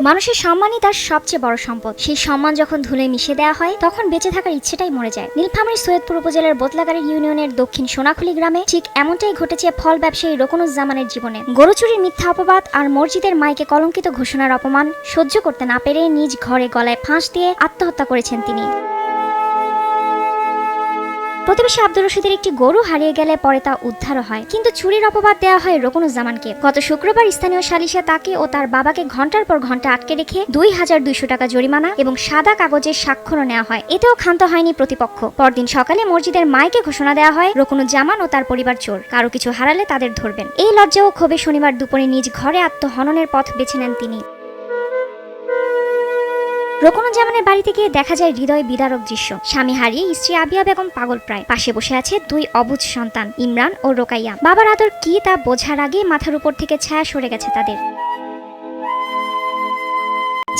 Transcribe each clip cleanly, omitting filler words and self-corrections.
মানুষের সম্মানই তার সবচেয়ে বড় সম্পদ। সেই সম্মান যখন ধুলে মিশে দেওয়া হয় তখন বেঁচে থাকার ইচ্ছেটাই মরে যায়। নীলফামারীর সৈয়দপুর উপজেলার বোতলাগাড়ি ইউনিয়নের দক্ষিণ সোনাখুলি গ্রামে ঠিক এমনটাই ঘটেছে ফল ব্যবসায়ী রোকনুজ্জামানের জীবনে। গরু চুরির মিথ্যা অপবাদ আর মসজিদের মাইকে কলঙ্কিত ঘোষণার অপমান সহ্য করতে না পেরে নিজ ঘরে গলায় ফাঁস দিয়ে আত্মহত্যা করেছেন তিনি। প্রতিবেশী আব্দুর রশিদের একটি গরু হারিয়ে গেলে পরে তা উদ্ধারও হয়, কিন্তু চুরির অপবাদ দেওয়া হয় রোকনুজ্জামানকে। গত শুক্রবার স্থানীয় সালিশে তাকে ও তার বাবাকে ঘন্টার পর ঘন্টা আটকে রেখে ২,২০০ টাকা জরিমানা এবং সাদা কাগজের স্বাক্ষরও নেওয়া হয়। এতেও ক্ষান্ত হয়নি প্রতিপক্ষ। পরদিন সকালে মসজিদের মাইকে ঘোষণা দেওয়া হয় রোকনুজ্জামান ও তার পরিবার চোর, কারো কিছু হারালে তাদের ধরবেন। এই লজ্জা ও ক্ষোভে শনিবার দুপুরে নিজ ঘরে আত্মহননের পথ বেছে নেন তিনি। রোকনুজ্জামানের বাড়িতে গিয়ে দেখা যায় হৃদয় বিদারক দৃশ্য। স্বামী হারিয়ে স্ত্রী আবিয়া বেগম পাগল প্রায়। পাশে বসে আছে দুই অবুঝ সন্তান ইমরান ও রোকাইয়া। বাবার আদর কি তা বোঝার আগেই মাথার উপর থেকে ছায়া সরে গেছে তাদের।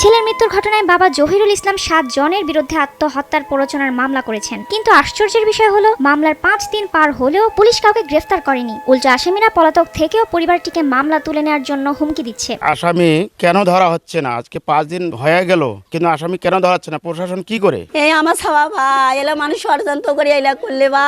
ছেলের মৃত্যুর ঘটনায় বাবা জহিরুল ইসলাম ৭ জনের বিরুদ্ধে আত্মহত্যার প্ররোচনার মামলা করেছেন, কিন্তু আশ্চর্যের বিষয় হলো মামলার ৫ দিন পার হলেও পুলিশ কাউকে গ্রেফতার করেনি। উল্টো আসামিরা পলাতক থেকেও পরিবারটিকে মামলা তুলে নেওয়ার জন্য হুমকি দিচ্ছে। আসামি কেন ধরা হচ্ছে না? আজকে 5 দিন হয়ে গেল, কিন্তু আসামি কেন ধরা হচ্ছে না? প্রশাসন কি করে? এই আমার সবা ভাই এলা মানুষ ষড়যন্ত্র করে এলা করলে বা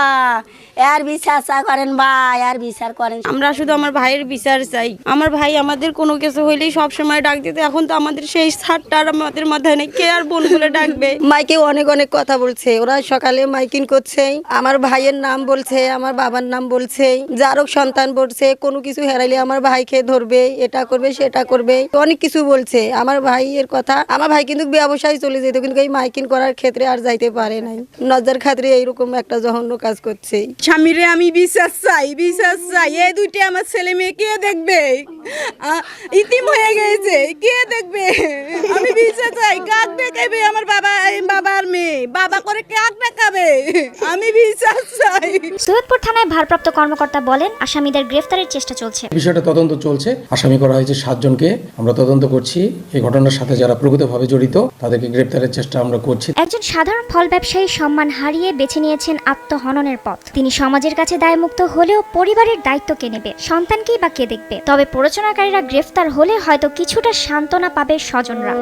এর বিচার করেন বা এর বিচার করেন। আমরা শুধু আমার ভাইয়ের বিচার চাই। আমার ভাই আমাদের কোনো কিছু হইলেই সব সময় ডাক দিতে, এখন তো আমাদের সেই ছাড়টার আমাদের মাথায় নেই। কে আর বোন বলে ডাকবে? মাইকে অনেক অনেক কথা বলছে, ওরা সকালে মাইকিং করছে, আমার ভাইয়ের নাম বলছে, আমার বাবার নাম বলছে, যারক সন্তান বলছে, কোনো কিছু হারাইলে আমার ভাইকে ধরবে, এটা করবে সেটা করবে, অনেক কিছু বলছে আমার ভাইয়ের কথা। আমার ভাই কিন্তু ব্যবসায় চলে যেত, কিন্তু এই মাইকিং করার ক্ষেত্রে আর যাইতে পারে নাই। নজর খাতিরে এইরকম একটা জঘন্য কাজ করছে। স্বামীরে আমি বিশ্বাস চাই, বিশ্বাস চাই। এই দুইটা আমার ছেলে মেয়ে কে দেখবে? ইতিম হয়ে গেছে, কে দেখবে? আমি বিশ্বাস চাই। কাক দেখাবে আমার বাবার মেয়ে? বাবা করে কাক দেখাবে? আমি বিশ্বাস চাই। সৈয়দপুর থানায় ভারপ্রাপ্ত কর্মকর্তা বলেন, আসামিদের গ্রেফতারের চেষ্টা চলছে। বিষয়টা তদন্ত চলছে। আসামি করা হয়েছে ৭ জনকে। আমরা তদন্ত করছি। এই ঘটনার সাথে যারা প্রকৃতভাবে জড়িত তাদেরকে গ্রেফতারের চেষ্টা আমরা করছি। একজন সাধারণ ফল ব্যবসায়ী সম্মান হারিয়ে বেছে নিয়েছেন আত্মহননের পথ। তিনি সমাজের কাছে দায়মুক্ত হলেও পরিবারের দায়িত্ব কে নেবে? সন্তানকেই বা কে দেখবে? তবে প্ররোচনাকারীরা গ্রেফতার হলে হয়তো কিছুটা সান্ত্বনা পাবে স্বজনরা।